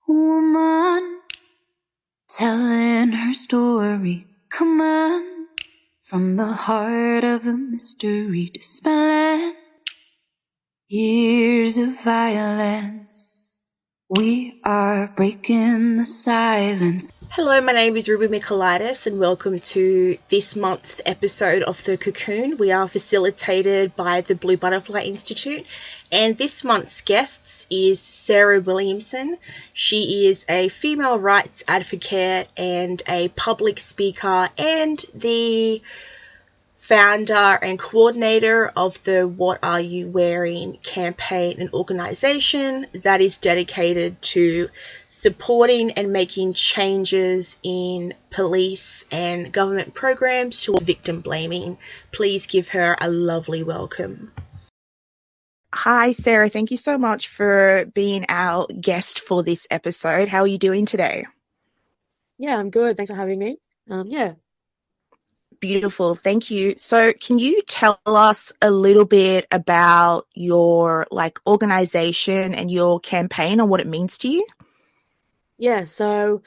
Woman telling her story, come on, from the heart of the mystery, dispelling years of violence. We are breaking the silence. Hello, my name is Ruby Michaelitis and welcome to this month's episode of the Cocoon. We are facilitated by the Blue Butterfly Institute, and this month's guest is Sarah Williamson. She is a female rights advocate and a public speaker and the founder and coordinator of the What Are You Wearing campaign and organisation that is dedicated to supporting and making changes in police and government programs towards victim blaming. Please give her a lovely welcome. Hi, Sarah. Thank you so much for being our guest for this episode. How are you doing today? Yeah, I'm good. Thanks for having me. Beautiful. Thank you. So can you tell us a little bit about your organization and your campaign and what it means to you? Yeah, so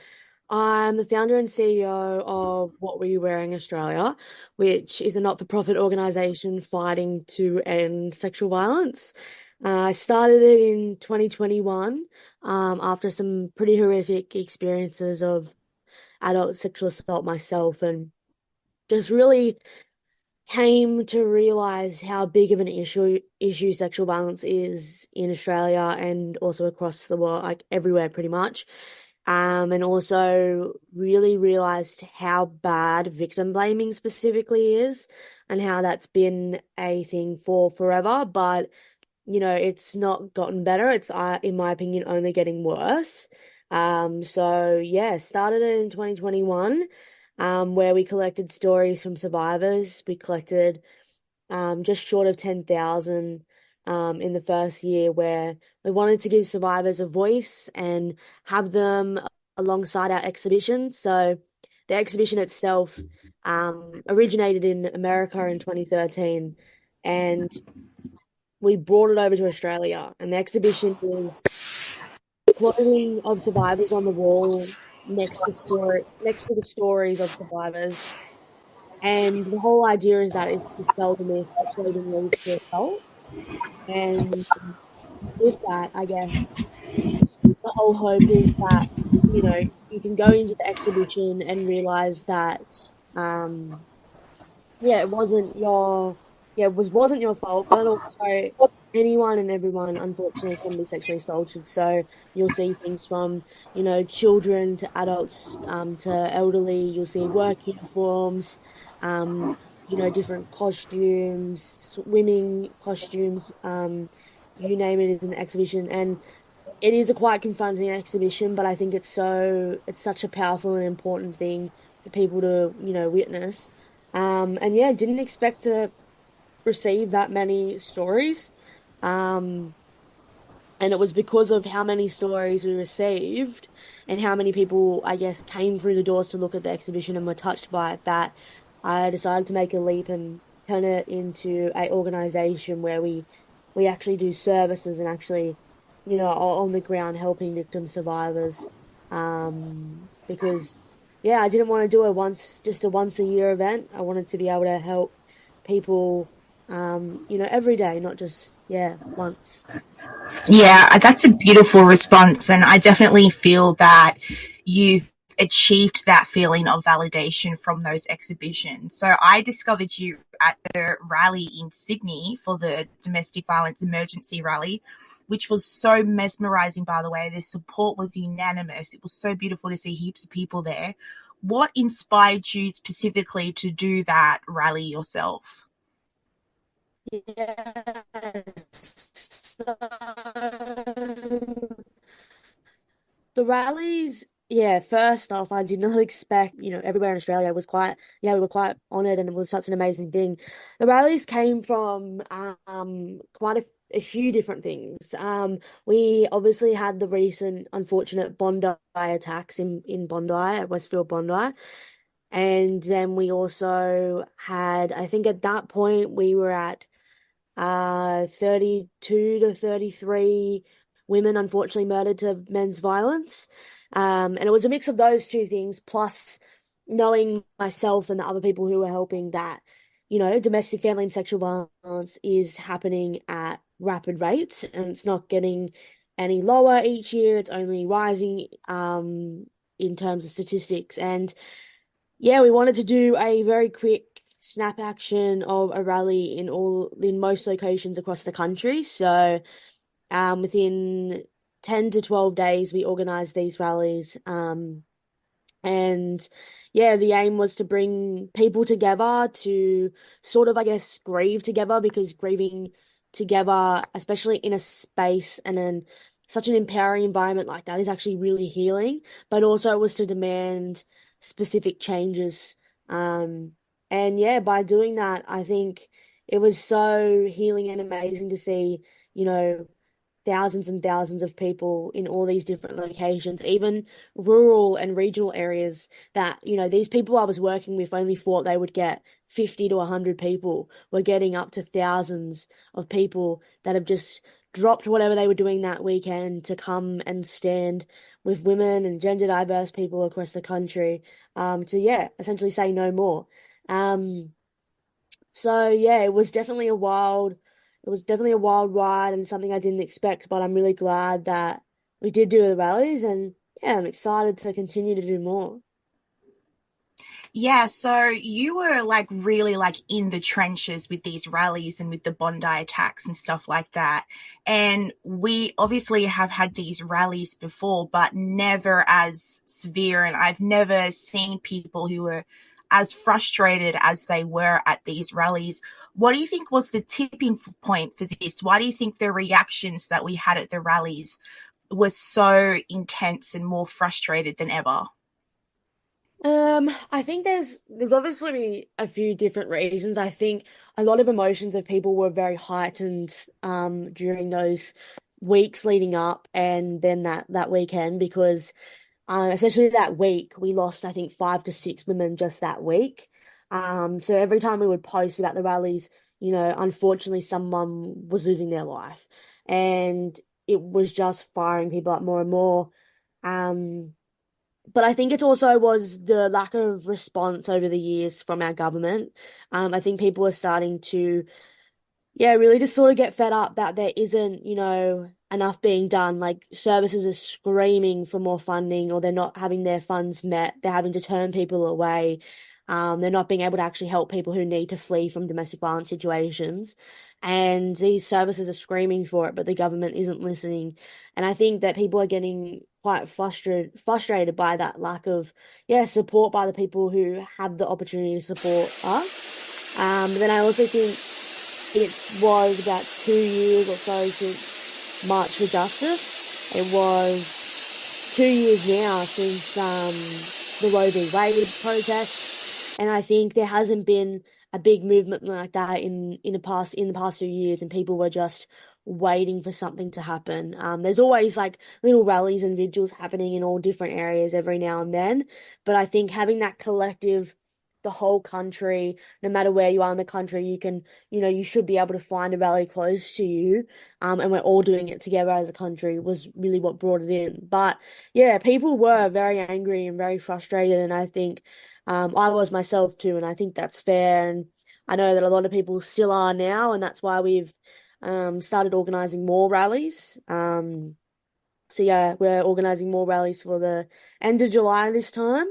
I'm the founder and CEO of What Were You Wearing Australia, which is a not-for-profit organisation fighting to end sexual violence. I started it in 2021 after some pretty horrific experiences of adult sexual assault myself, and just really came to realise how big of an issue sexual violence is in Australia and also across the world, like everywhere pretty much. And also really realised how bad victim blaming specifically is and how that's been a thing for forever. But, it's not gotten better. It's, in my opinion, only getting worse. Started it in 2021. Where we collected stories from survivors. We collected just short of 10,000 in the first year, where we wanted to give survivors a voice and have them alongside our exhibition. So the exhibition itself originated in America in 2013, and we brought it over to Australia. And the exhibition is clothing of survivors on the wall next to the stories of survivors. And the whole idea is that it's to sell the myth that clothing leads to assault. And with that, I guess the whole hope is that, you can go into the exhibition and realize that, wasn't your fault, but also anyone and everyone, unfortunately, can be sexually assaulted. So you'll see things from, children to adults, to elderly. You'll see work uniforms, different costumes, swimming costumes, you name it is in the exhibition. And it is a quite confronting exhibition, but I think it's such a powerful and important thing for people to, witness. Didn't expect to receive that many stories. And it was because of how many stories we received and how many people, I guess, came through the doors to look at the exhibition and were touched by it, that I decided to make a leap and turn it into an organisation where we actually do services and actually, are on the ground helping victim survivors. Because, I didn't want to do a once a year event. I wanted to be able to help people, every day, not just, once. Yeah, that's a beautiful response. And I definitely feel that you've achieved that feeling of validation from those exhibitions. So I discovered you at the rally in Sydney for the domestic violence emergency rally, which was so mesmerizing, by the way. The support was unanimous. It was so beautiful to see heaps of people there. What inspired you specifically to do that rally yourself? The rallies, first off, I did not expect, everywhere in Australia was quite, we were quite honoured, and it was such an amazing thing. The rallies came from quite a few different things. We obviously had the recent unfortunate Bondi attacks in Bondi, at Westfield Bondi. And then we also had, I think at that point we were at 32 to 33 women unfortunately murdered to men's violence. And it was a mix of those two things, plus knowing myself and the other people who were helping that, domestic, family, and sexual violence is happening at rapid rates, and it's not getting any lower each year. It's only rising in terms of statistics. And yeah, we wanted to do a very quick snap action of a rally in most locations across the country. So within 10 to 12 days, we organized these rallies. And yeah, the aim was to bring people together to sort of, I guess, grieve together, because grieving together, especially in a space and in such an empowering environment like that, is actually really healing. But also it was to demand specific changes. And yeah, by doing that, I think it was so healing and amazing to see, you know, thousands and thousands of people in all these different locations, even rural and regional areas that, these people I was working with only thought they would get 50 to 100 people. We're getting up to thousands of people that have just dropped whatever they were doing that weekend to come and stand with women and gender diverse people across the country, to, yeah, essentially say no more. So yeah, it was definitely a wild ride and something I didn't expect, but I'm really glad that we did do the rallies, and yeah, I'm excited to continue to do more. Yeah, so you were like really like in the trenches with these rallies and with the Bondi attacks and stuff like that. And we obviously have had these rallies before, but never as severe. And I've never seen people who were as frustrated as they were at these rallies. What do you think was the tipping point for this? Why do you think the reactions that we had at the rallies was so intense and more frustrated than ever? I think there's obviously a few different reasons. I think a lot of emotions of people were very heightened during those weeks leading up, and then that weekend, because especially that week we lost, I think, 5 to 6 women just that week. So every time we would post about the rallies, unfortunately someone was losing their life, and it was just firing people up more and more. Um, but I think it also was the lack of response over the years from our government. I think people are starting to, yeah, really just sort of get fed up that there isn't, enough being done. Like, services are screaming for more funding, or they're not having their funds met. They're having to turn people away. They're not being able to actually help people who need to flee from domestic violence situations. And these services are screaming for it, but the government isn't listening. And I think that people are getting quite frustrated by that lack of, yeah, support by the people who have the opportunity to support us. But then I also think it was about 2 years or so since March for Justice. It was 2 years now since the Roe v. Wade protest, and I think there hasn't been a big movement like that in the past few years, and people were just waiting for something to happen. There's always like little rallies and vigils happening in all different areas every now and then, but I think having that collective, the whole country, no matter where you are in the country, you can, you should be able to find a rally close to you. And we're all doing it together as a country was really what brought it in. But yeah, people were very angry and very frustrated. And I think I was myself too. And I think that's fair. And I know that a lot of people still are now. And that's why we've started organizing more rallies. So yeah, we're organizing more rallies for the end of July this time.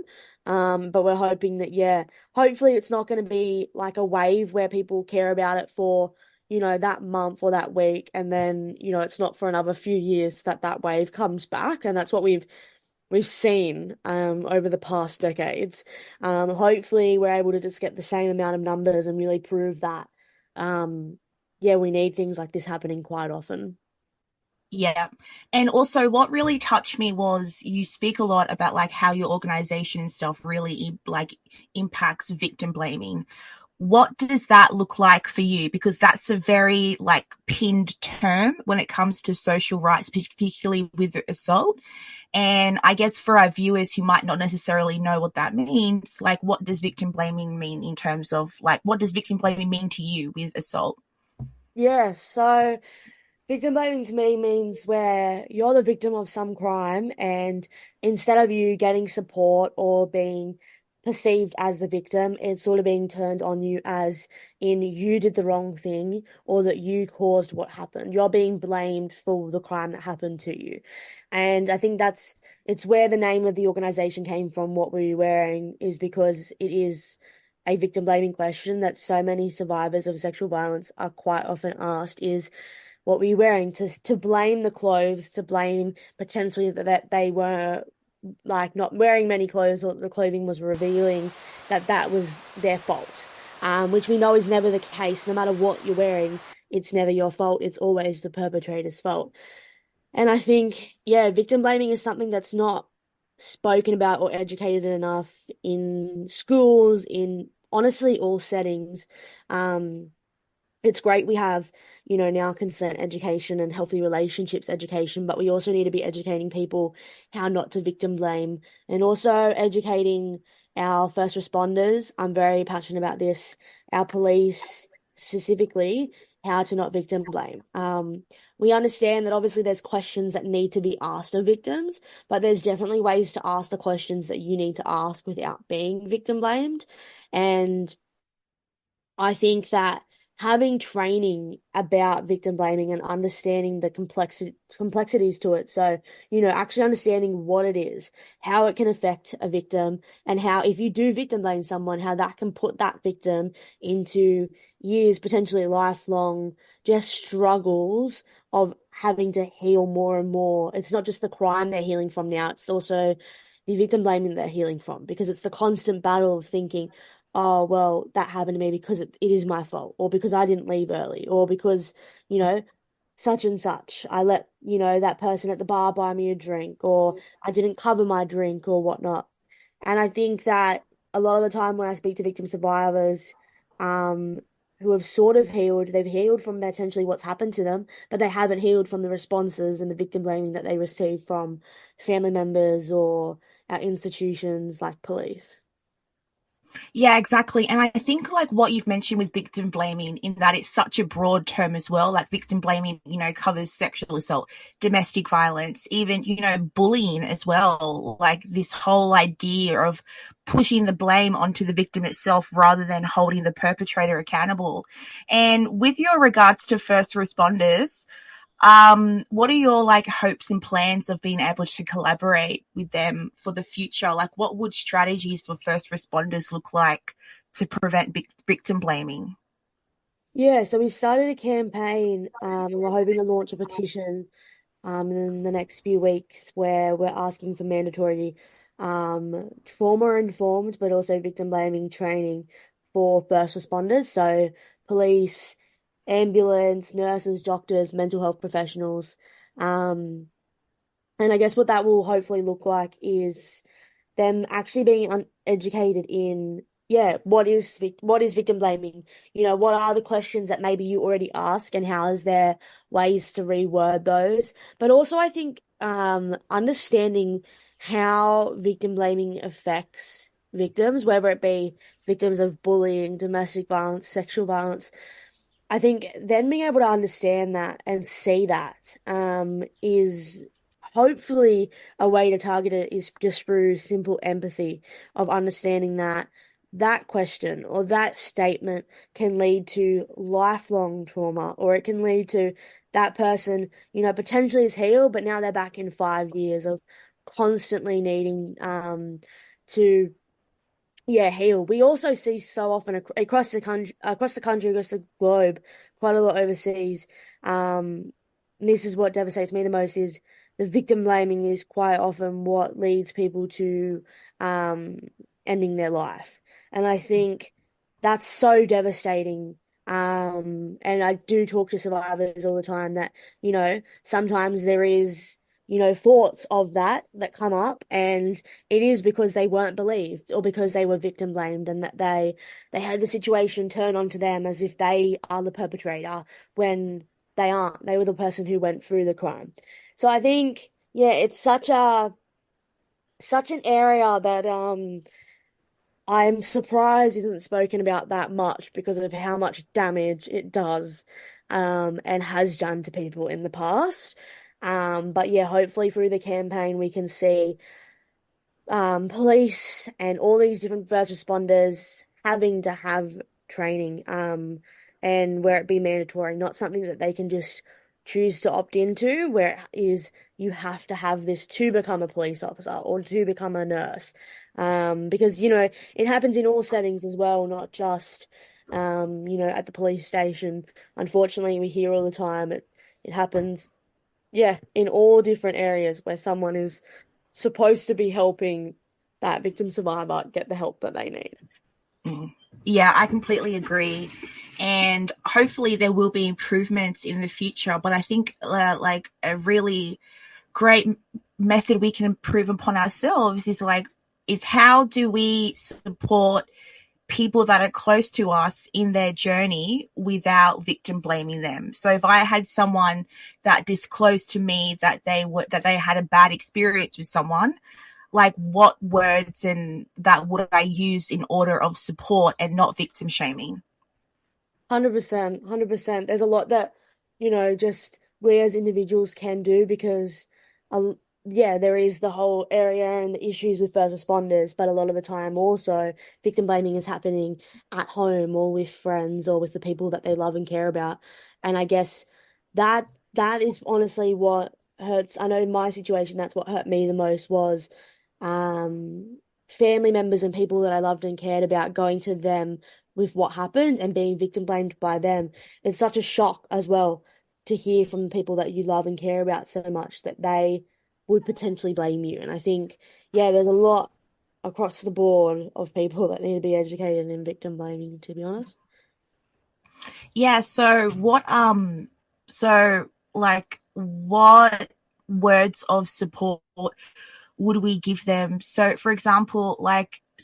But we're hoping that, yeah, hopefully it's not going to be like a wave where people care about it for, that month or that week. And then, it's not for another few years that wave comes back. And that's what we've seen, over the past decades. Hopefully we're able to just get the same amount of numbers and really prove that, yeah, we need things like this happening quite often. Yeah. And also what really touched me was you speak a lot about like how your organization and stuff really like impacts victim blaming. What does that look like for you? Because that's a very like pinned term when it comes to social rights, particularly with assault. And I guess for our viewers who might not necessarily know what that means, like what does victim blaming mean in terms of like what does victim blaming mean to you with assault? Yeah, so Victim blaming to me means where you're the victim of some crime, and instead of you getting support or being perceived as the victim, it's sort of being turned on you as in you did the wrong thing or that you caused what happened. You're being blamed for the crime that happened to you. And I think it's where the name of the organization came from, what were you wearing, is because it is a victim blaming question that so many survivors of sexual violence are quite often asked is what were you wearing, to blame the clothes, to blame potentially that they were like not wearing many clothes or the clothing was revealing that was their fault, which we know is never the case. No matter what you're wearing, it's never your fault. It's always the perpetrator's fault. And I think, yeah, victim blaming is something that's not spoken about or educated enough in schools, in honestly all settings. Um, it's great we have, now consent education and healthy relationships education, but we also need to be educating people how not to victim blame and also educating our first responders. I'm very passionate about this, our police specifically, how to not victim blame. We understand that obviously there's questions that need to be asked of victims, but there's definitely ways to ask the questions that you need to ask without being victim blamed. And I think that having training about victim blaming and understanding the complexities to it. So, actually understanding what it is, how it can affect a victim, and how if you do victim blame someone, how that can put that victim into years, potentially lifelong, just struggles of having to heal more and more. It's not just the crime they're healing from now, it's also the victim blaming they're healing from, because it's the constant battle of thinking, oh, well, that happened to me because it is my fault, or because I didn't leave early, or because, you know, such and such. I let, that person at the bar buy me a drink, or I didn't cover my drink, or whatnot. And I think that a lot of the time when I speak to victim survivors, um, who have sort of healed, they've healed from potentially what's happened to them, but they haven't healed from the responses and the victim blaming that they receive from family members or our institutions like police. Yeah, exactly. And I think like what you've mentioned with victim blaming, in that it's such a broad term as well. Like victim blaming, covers sexual assault, domestic violence, even, bullying as well. Like this whole idea of pushing the blame onto the victim itself rather than holding the perpetrator accountable. And with your regards to first responders, what are your like hopes and plans of being able to collaborate with them for the future? Like, what would strategies for first responders look like to prevent victim blaming? Yeah, so we started a campaign, and we're hoping to launch a petition in the next few weeks where we're asking for mandatory trauma informed but also victim blaming training for first responders. So police, ambulance, nurses, doctors, mental health professionals. Um, and I guess what that will hopefully look like is them actually being uneducated in, yeah, what is victim blaming? What are the questions that maybe you already ask, and how is there ways to reword those? But also I think understanding how victim blaming affects victims, whether it be victims of bullying, domestic violence, sexual violence. I think then being able to understand that and see that is hopefully a way to target it is just through simple empathy of understanding that that question or that statement can lead to lifelong trauma, or it can lead to that person, potentially is healed, but now they're back in 5 years of constantly needing to, yeah, heal. We also see so often across the country, across the globe, quite a lot overseas. Um, this is what devastates me the most is the victim blaming is quite often what leads people to um, ending their life. And I think that's so devastating. And I do talk to survivors all the time that, sometimes there is, thoughts of that come up, and it is because they weren't believed or because they were victim blamed, and that they had the situation turn onto them as if they are the perpetrator when they aren't. They were the person who went through the crime. So I think, yeah, it's such an area that I'm surprised isn't spoken about that much because of how much damage it does. and has done to people in the past. But yeah, hopefully through the campaign we can see police and all these different first responders having to have training, and where it be mandatory, not something that they can just choose to opt into, where it is you have to have this to become a police officer or to become a nurse. Because, it happens in all settings as well, not just, at the police station. Unfortunately, we hear all the time it happens, yeah, in all different areas where someone is supposed to be helping that victim survivor get the help that they need. Yeah, I completely agree. And hopefully there will be improvements in the future. But I think like a really great method we can improve upon ourselves is how do we support people that are close to us in their journey without victim blaming them. So if I had someone that disclosed to me that they had a bad experience with someone, like what words and that would I use in order of support and not victim shaming? 100%, 100%. There's a lot that, just we as individuals can do because, uh, yeah, there is the whole area and the issues with first responders, but a lot of the time also victim blaming is happening at home or with friends or with the people that they love and care about. And I guess that is honestly what hurts. I know in my situation, that's what hurt me the most was family members and people that I loved and cared about going to them with what happened and being victim blamed by them. It's such a shock as well to hear from people that you love and care about so much that they would potentially blame you. And I think, yeah, there's a lot across the board of people that need to be educated in victim blaming, to be honest. Yeah, what words of support would we give them? So for example,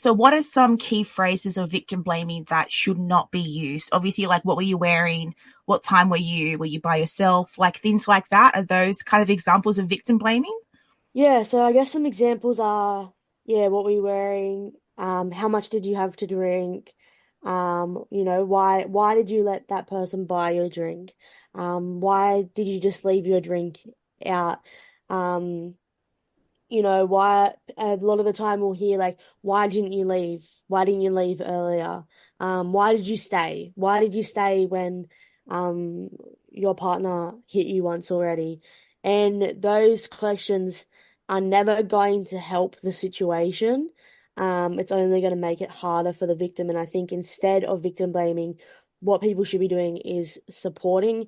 what are some key phrases of victim blaming that should not be used? Obviously, like, what were you wearing? What time were you? Were you by yourself? Like, things like that. Are those kind of examples of victim blaming? Yeah, so I guess some examples are, yeah, what were you wearing? How much did you have to drink? Why did you let that person buy your drink? Why did you just leave your drink out? Um, why a lot of the time we'll hear like, why didn't you leave? Why didn't you leave earlier? Why did you stay? Why did you stay when um your partner hit you once already? And those questions are never going to help the situation. It's only going to make it harder for the victim. And I think instead of victim blaming, what people should be doing is supporting.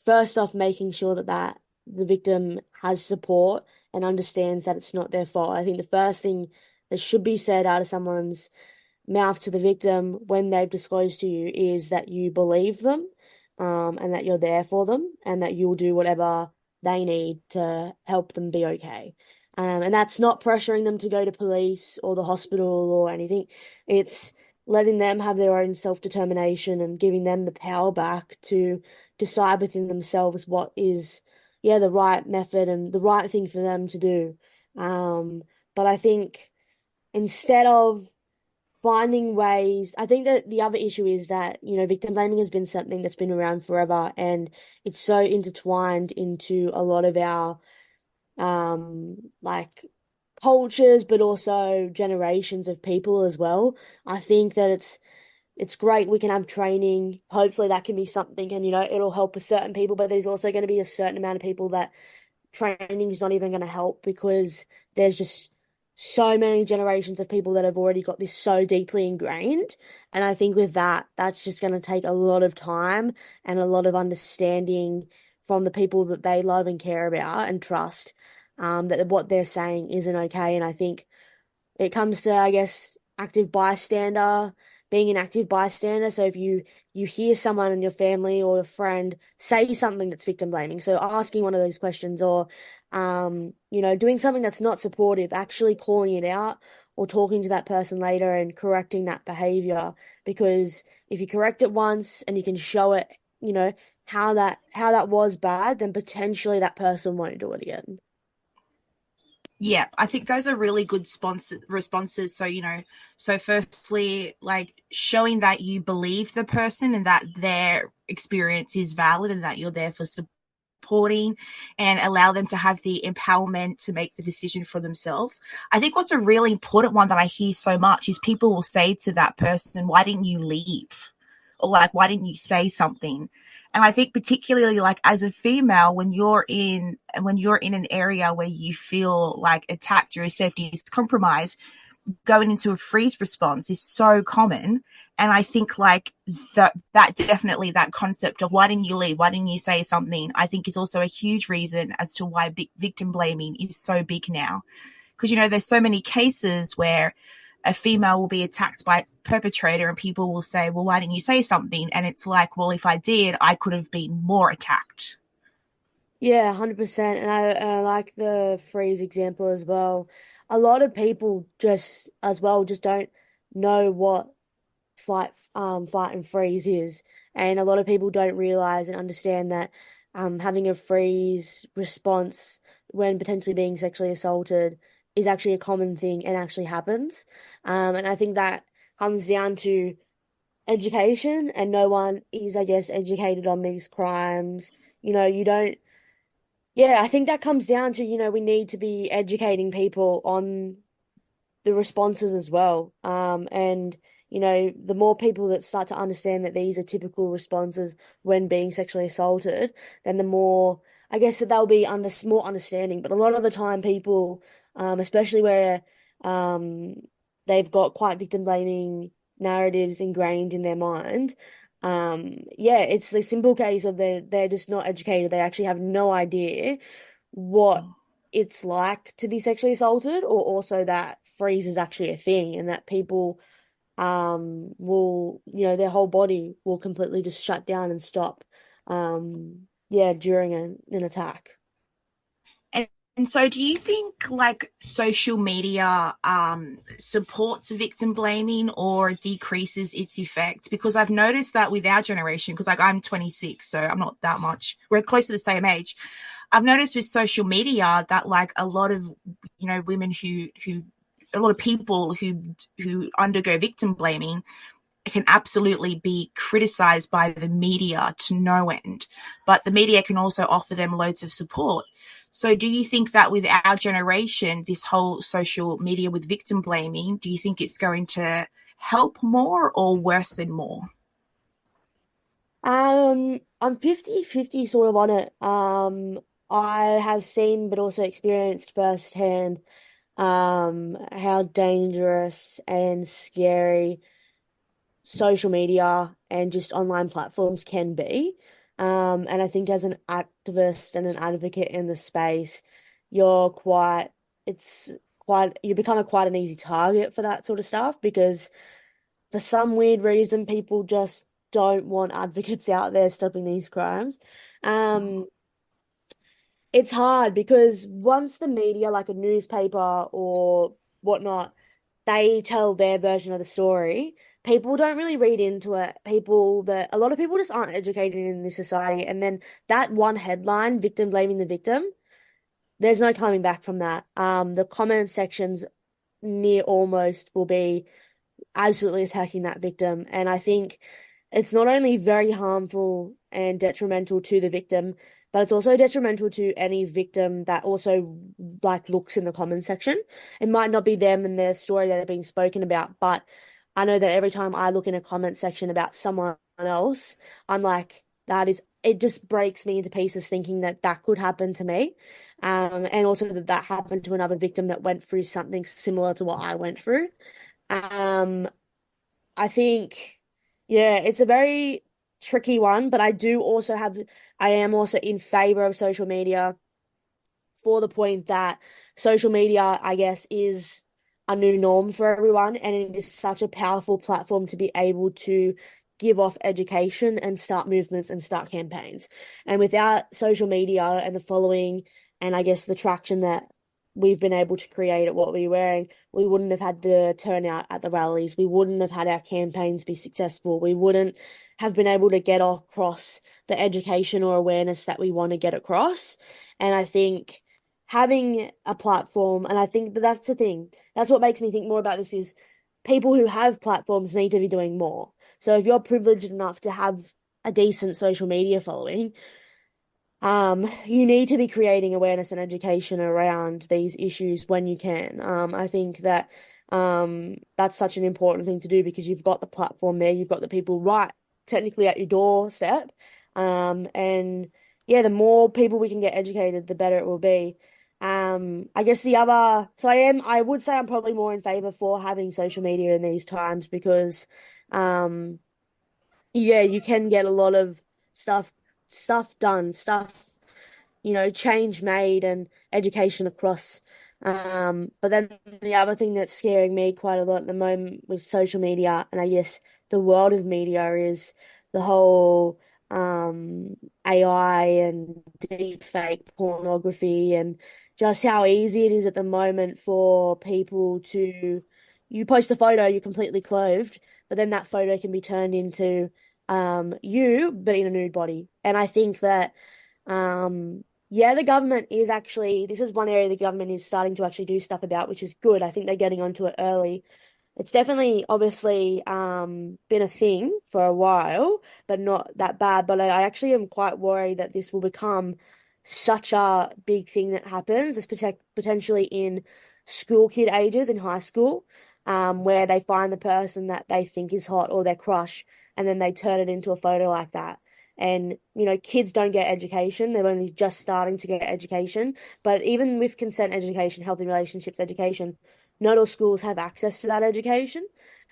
First off, making sure that the victim has support and understands that it's not their fault. I think the first thing that should be said out of someone's mouth to the victim when they've disclosed to you is that you believe them, and that you're there for them, and that you'll do whatever they need to help them be okay. And that's not pressuring them to go to police or the hospital or anything. It's letting them have their own self-determination and giving them the power back to decide within themselves what is, yeah, the right method and the right thing for them to do. But I think instead of finding ways, I think that the other issue is that, victim blaming has been something that's been around forever and it's so intertwined into a lot of our like cultures, but also generations of people as well. I think that it's great we can have training. Hopefully that can be something and it'll help with certain people, but there's also going to be a certain amount of people that training is not even going to help because there's just so many generations of people that have already got this so deeply ingrained. And I think with that, that's just going to take a lot of time and a lot of understanding from the people that they love and care about and trust, that what they're saying isn't okay. And I think it comes to, I guess, active bystander, being an active bystander. So if you hear someone in your family or a friend say something that's victim blaming, so asking one of those questions or doing something that's not supportive, actually calling it out or talking to that person later and correcting that behavior. Because if you correct it once and you can show it, how that was bad, then potentially that person won't do it again. Yeah, I think those are really good responses. So, so firstly, like showing that you believe the person and that their experience is valid and that you're there for supporting and allow them to have the empowerment to make the decision for themselves. I think what's a really important one that I hear so much is people will say to that person, why didn't you leave? Or like, why didn't you say something? And I think particularly like as a female, when you're in an area where you feel like attacked, your safety is compromised, going into a freeze response is so common. And I think like that definitely that concept of why didn't you leave? Why didn't you say something? I think is also a huge reason as to why victim blaming is so big now. Because, there's so many cases where a female will be attacked by a perpetrator and people will say, well, why didn't you say something? And it's like, well, if I did, I could have been more attacked. Yeah, 100%. And I like the freeze example as well. A lot of people just as well just don't know what fight and freeze is. And a lot of people don't realize and understand that having a freeze response when potentially being sexually assaulted is actually a common thing and actually happens. And I think that comes down to education, and no one is, I guess, educated on these crimes. You don't, yeah, I think that comes down to, we need to be educating people on the responses as well. And the more people that start to understand that these are typical responses when being sexually assaulted, then the more, I guess, that they'll be more understanding. But a lot of the time, people, especially where um, they've got quite victim blaming narratives ingrained in their mind. Yeah, it's the simple case of they're just not educated. They actually have no idea what it's like to be sexually assaulted, or also that freeze is actually a thing, and that people will, their whole body will completely just shut down and stop yeah, during an attack. And so do you think like social media supports victim blaming or decreases its effect? Because I've noticed that with our generation, because like I'm 26, so I'm not that much, we're close to the same age. I've noticed with social media that like a lot of, women who a lot of people who undergo victim blaming can absolutely be criticized by the media to no end, but the media can also offer them loads of support. So do you think that with our generation, this whole social media with victim blaming, do you think it's going to help more or worsen more? I'm 50-50 sort of on it. I have seen but also experienced firsthand how dangerous and scary social media and just online platforms can be. And I think as an activist and an advocate in the space, you're quite, it's you become quite an easy target for that sort of stuff, because for some weird reason, people just don't want advocates out there stopping these crimes. Um, it's hard because once the media, like a newspaper or whatnot, they tell their version of the story, people don't really read into it. A lot of people just aren't educated in this society. And then that one headline, victim blaming the victim, there's no coming back from that. The comment sections near almost will be absolutely attacking that victim. And I think it's not only very harmful and detrimental to the victim, but it's also detrimental to any victim that also like looks in the comment section. It might not be them and their story that are being spoken about, but I know that every time I look in a comment section about someone else, I'm like, it just breaks me into pieces thinking that that could happen to me. And also that happened to another victim that went through something similar to what I went through. Um, I think, yeah, it's a very tricky one, but I am also in favor of social media for the point that social media, I guess, is a new norm for everyone, and it is such a powerful platform to be able to give off education and start movements and start campaigns. And without social media and the following, and I guess the traction that we've been able to create at what we're wearing, we wouldn't have had the turnout at the rallies. We wouldn't have had our campaigns be successful. We wouldn't have been able to get across the education or awareness that we want to get across. And I think having a platform, and I think that's the thing. That's what makes me think more about this is people who have platforms need to be doing more. So if you're privileged enough to have a decent social media following, you need to be creating awareness and education around these issues when you can. I think that that's such an important thing to do because you've got the platform there, you've got the people right technically at your doorstep. And yeah, the more people we can get educated, the better it will be. I guess I would say I'm probably more in favor for having social media in these times because, um, yeah, you can get a lot of stuff, stuff done, change made and education across. But then the other thing that's scaring me quite a lot at the moment with social media and I guess the world of media is the whole AI and deep fake pornography and just how easy it is at the moment for people to you post a photo, you're completely clothed, but then that photo can be turned into you, but in a nude body. And I think that yeah, the government is actually, this is one area the government is starting to actually do stuff about, which is good. I think they're getting onto it early. It's definitely obviously been a thing for a while, but not that bad. But I actually am quite worried that this will become such a big thing that happens, potentially in school kid ages in high school, where they find the person that they think is hot or their crush, and then they turn it into a photo like that. And, kids don't get education. They're only just starting to get education. But even with consent education, healthy relationships education, not all schools have access to that education.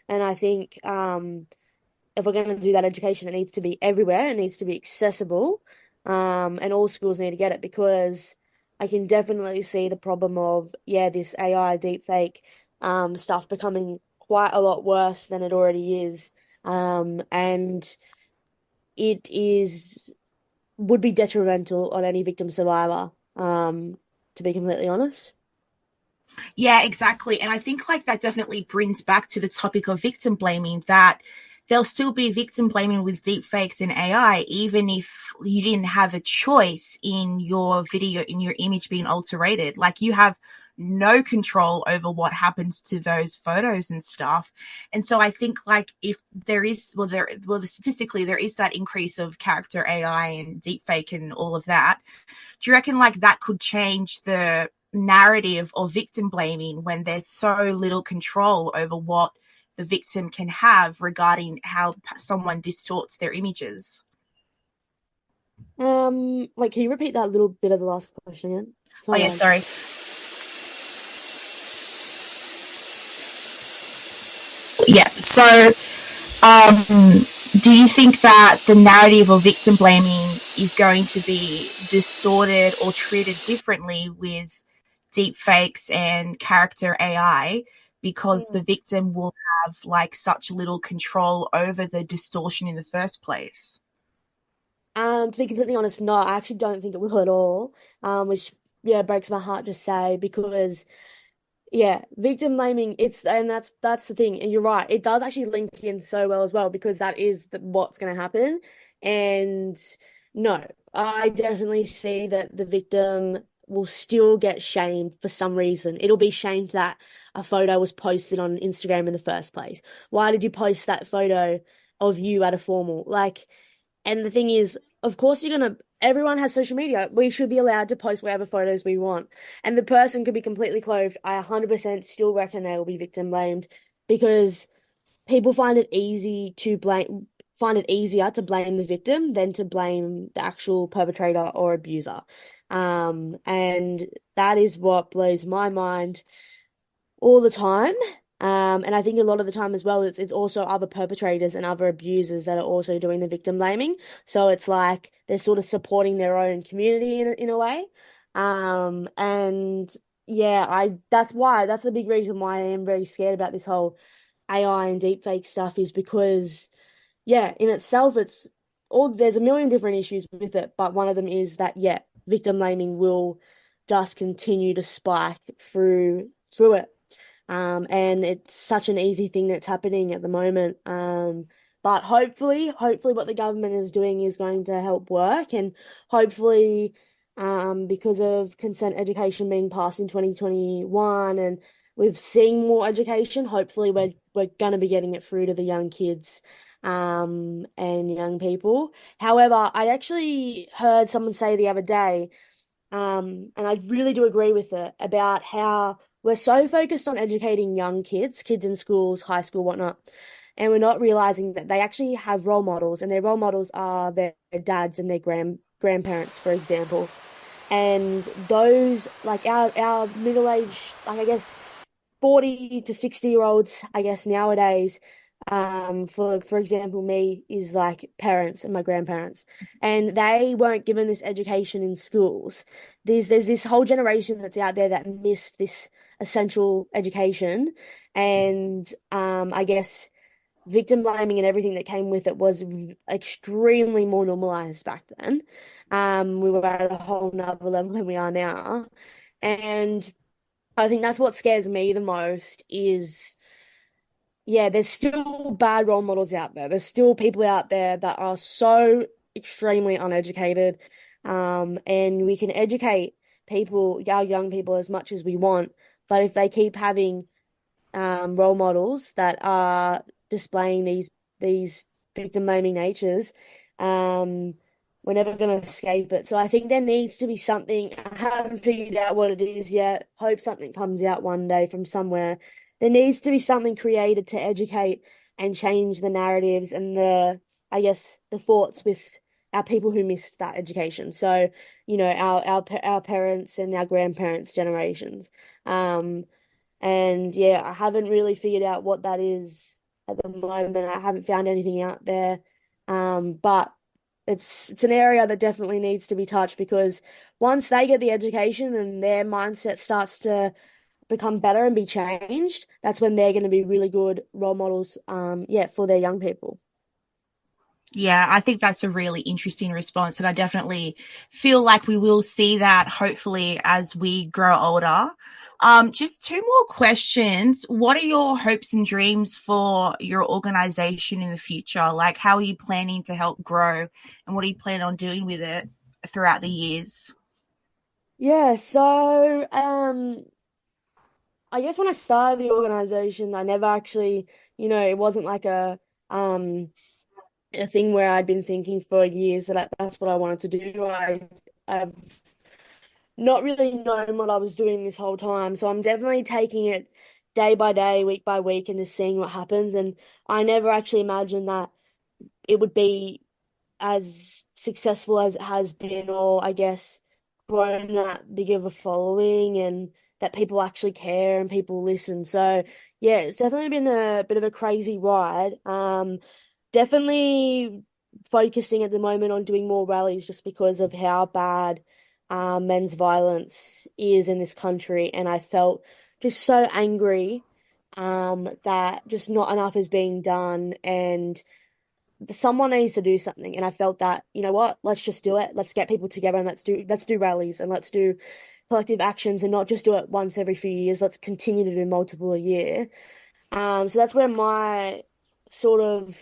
And I think if we're going to do that education, it needs to be everywhere. It needs to be accessible. And all schools need to get it because I can definitely see the problem of, yeah, this AI deepfake stuff becoming quite a lot worse than it already is. And it would be detrimental on any victim survivor, to be completely honest. Yeah, exactly. And I think like that definitely brings back to the topic of victim blaming, that there'll still be victim blaming with deepfakes and AI, even if you didn't have a choice in your video, in your image being alterated. Like you have no control over what happens to those photos and stuff. And so I think like if there is, statistically there is that increase of character AI and deepfake and all of that. Do you reckon like that could change the narrative of victim blaming when there's so little control over what the victim can have regarding how someone distorts their images? Wait, can you repeat that little bit of the last question again? Oh yeah, sorry. Yeah, so do you think that the narrative of victim blaming is going to be distorted or treated differently with deepfakes and character AI because the victim will have like such little control over the distortion in the first place? To be completely honest, no, I actually don't think it will at all. Which yeah breaks my heart to say because yeah, victim blaming, and that's the thing, and you're right, it does actually link in so well as well because that is what's going to happen. And no, I definitely see that the victim will still get shamed for some reason. It'll be shamed that a photo was posted on Instagram in the first place. Why did you post that photo of you at a formal? Like, and the thing is, of course, everyone has social media. We should be allowed to post whatever photos we want. And the person could be completely clothed. I 100% still reckon they will be victim blamed because people find it easier to blame the victim than to blame the actual perpetrator or abuser. And that is what blows my mind all the time. And I think a lot of the time as well, it's also other perpetrators and other abusers that are also doing the victim blaming. So it's like they're sort of supporting their own community in a way. And yeah, that's the big reason why I am very scared about this whole AI and deepfake stuff is because yeah, in itself there's a million different issues with it, but one of them is that yeah, victim blaming will just continue to spike through it. And it's such an easy thing that's happening at the moment. But hopefully what the government is doing is going to help work and hopefully, because of consent education being passed in 2021, and we've seen more education. Hopefully, we're going to be getting it through to the young kids and young people. However, I actually heard someone say the other day, and I really do agree with it, about how we're so focused on educating young kids in schools, high school, whatnot, and we're not realizing that they actually have role models, and their role models are their dads and their grandparents, for example. And those, like our middle-aged, like I guess 40 to 60-year-olds, I guess nowadays, for example, me, is like parents and my grandparents, and they weren't given this education in schools. There's this whole generation that's out there that missed this essential education, and I guess victim blaming and everything that came with it was extremely more normalized back then. We were at a whole nother level than we are now. And I think that's what scares me the most is, yeah, there's still bad role models out there. There's still people out there that are so extremely uneducated. And we can educate people, our young people, as much as we want. But if they keep having role models that are displaying these victim blaming natures, we're never going to escape it. So I think there needs to be something. I haven't figured out what it is yet. Hope something comes out one day from somewhere. There needs to be something created to educate and change the narratives and I guess, the thoughts with our people who missed that education. So, our parents and our grandparents' generations. And yeah, I haven't really figured out what that is at the moment. I haven't found anything out there. But it's an area that definitely needs to be touched, because once they get the education and their mindset starts to become better and be changed, that's when they're going to be really good role models, for their young people. Yeah, I think that's a really interesting response. And I definitely feel like we will see that hopefully as we grow older. Just two more questions. What are your hopes and dreams for your organization in the future? Like, how are you planning to help grow, and what are you planning on doing with it throughout the years? Yeah, so I guess when I started the organization, I never actually, it wasn't like a thing where I'd been thinking for years that that's what I wanted to do. I've not really known what I was doing this whole time, so I'm definitely taking it day by day, week by week, and just seeing what happens. And I never actually imagined that it would be as successful as it has been, or I guess grown that big of a following, and that people actually care and people listen. So yeah, it's definitely been a bit of a crazy ride. Definitely focusing at the moment on doing more rallies just because of how bad men's violence is in this country, and I felt just so angry that just not enough is being done, and someone needs to do something. And I felt that, you know what, let's just do it. Let's get people together and let's do rallies, and let's do collective actions, and not just do it once every few years. Let's continue to do multiple a year. So that's where my sort of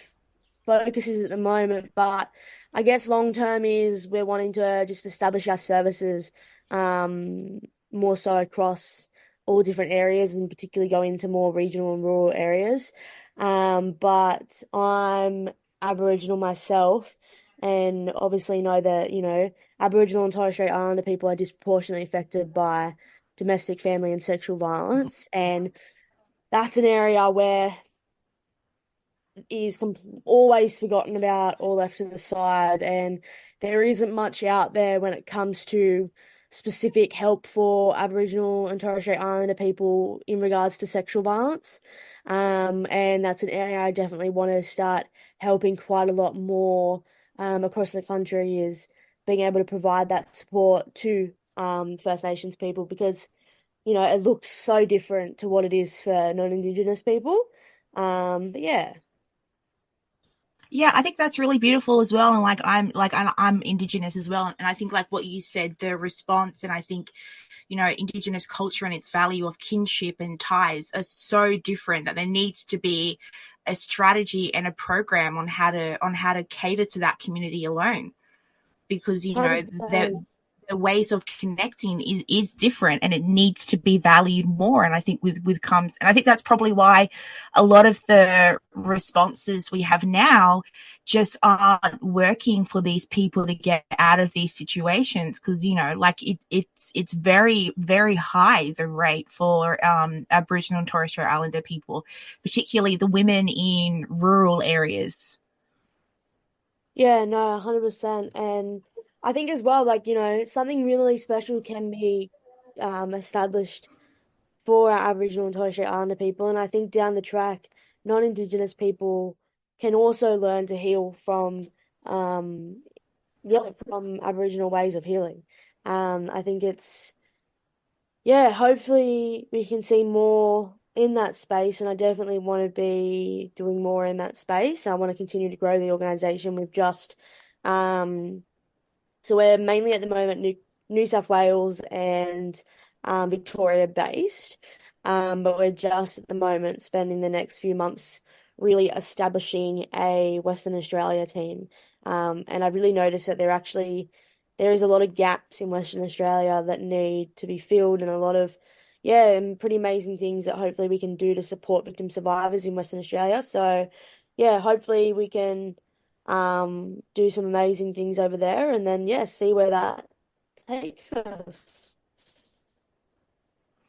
focus is at the moment. But I guess long term is we're wanting to just establish our services more so across all different areas, and particularly go into more regional and rural areas. But I'm Aboriginal myself, and obviously know that, Aboriginal and Torres Strait Islander people are disproportionately affected by domestic, family, and sexual violence. And that's an area where is always forgotten about or left to the side, and there isn't much out there when it comes to specific help for Aboriginal and Torres Strait Islander people in regards to sexual violence. And that's an area I definitely want to start helping quite a lot more across the country, is being able to provide that support to First Nations people, because it looks so different to what it is for non-Indigenous people. But yeah. Yeah, I think that's really beautiful as well. And I'm Indigenous as well. And I think like what you said, the response, and I think, Indigenous culture and its value of kinship and ties are so different that there needs to be a strategy and a program on how to cater to that community alone. Because, there 100%. the ways of connecting is different, and it needs to be valued more. And I think and I think that's probably why a lot of the responses we have now just aren't working for these people to get out of these situations, because like it's very, very high, the rate for Aboriginal and Torres Strait Islander people, particularly the women in rural areas. Yeah, no, 100%. And I think as well, like, something really special can be established for our Aboriginal and Torres Strait Islander people. And I think down the track, non-Indigenous people can also learn to heal um, from Aboriginal ways of healing. I think hopefully we can see more in that space, and I definitely want to be doing more in that space. I want to continue to grow the organization. Um, so we're mainly at the moment New South Wales and Victoria based, but we're just at the moment spending the next few months really establishing a Western Australia team. And I've really noticed that there is a lot of gaps in Western Australia that need to be filled, and a lot of and pretty amazing things that hopefully we can do to support victim survivors in Western Australia. So hopefully we can do some amazing things over there, and then see where that takes us.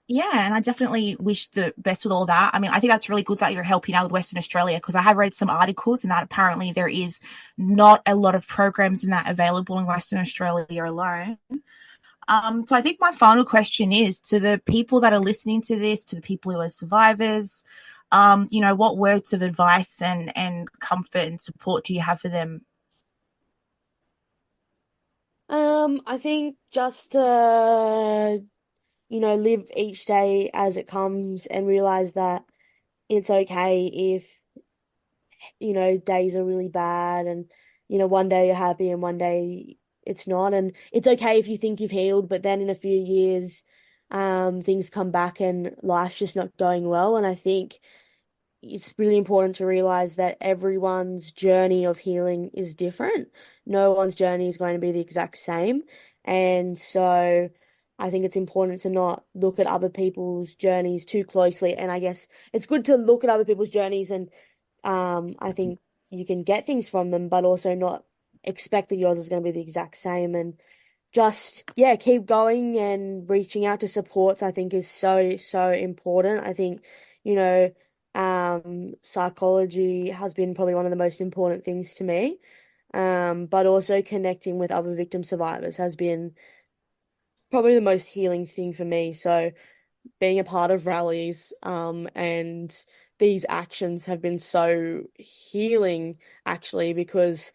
Yeah, and I definitely wish the best with all that. I mean, I think that's really good that you're helping out with Western Australia, because I have read some articles and that apparently there is not a lot of programs in that available in Western Australia alone. So I think my final question is, to the people that are listening to this, to the people who are survivors, what words of advice and comfort and support do you have for them? I think just live each day as it comes and realize that it's okay if, days are really bad, and, one day you're happy and one day it's not. And it's okay if you think you've healed, but then in a few years, things come back and life's just not going well. And I think it's really important to realize that everyone's journey of healing is different. No one's journey is going to be the exact same. And so I think it's important to not look at other people's journeys too closely. And I guess it's good to look at other people's journeys, and I think you can get things from them, but also not expect that yours is going to be the exact same. And just, keep going and reaching out to supports, I think is so, so important. I think, psychology has been probably one of the most important things to me. But also connecting with other victim survivors has been probably the most healing thing for me. So being a part of rallies, and these actions have been so healing, actually, because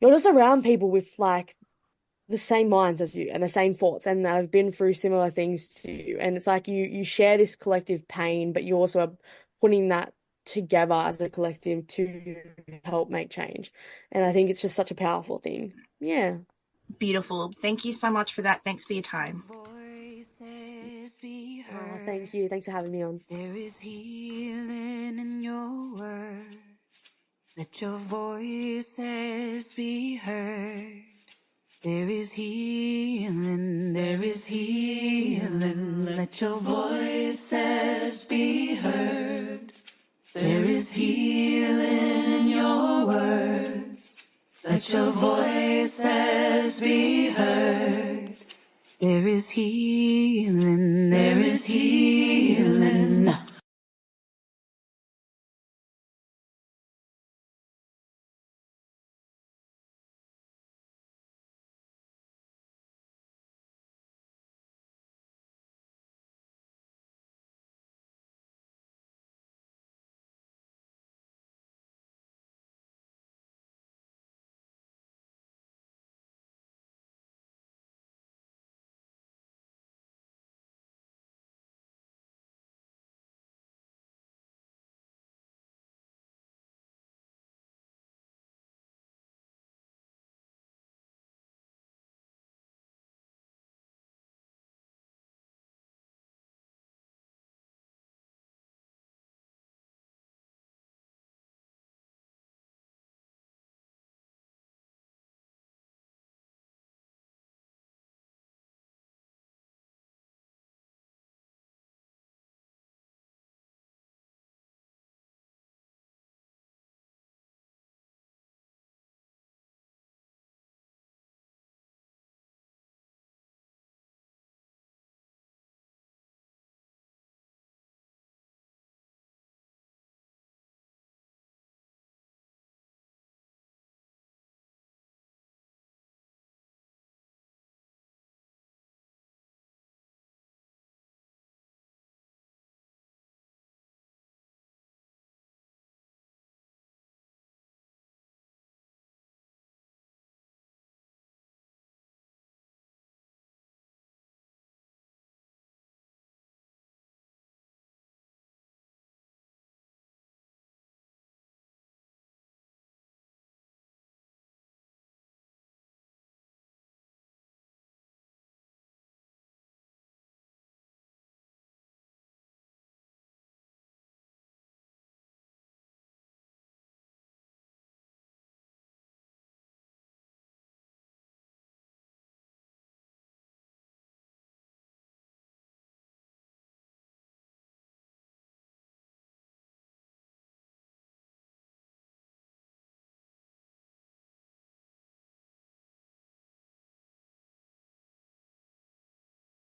you're just around people with like the same minds as you and the same thoughts, and that have been through similar things to you. And it's like you share this collective pain, but you also are putting that together as a collective to help make change. And I think it's just such a powerful thing. Yeah. Beautiful. Thank you so much for that. Thanks for your time. Oh, thank you. Thanks for having me on. There is healing in your words. Let your voices be heard. There is healing, there is healing. Let your voices be heard. There is healing in your words. Let your voices be heard. There is healing.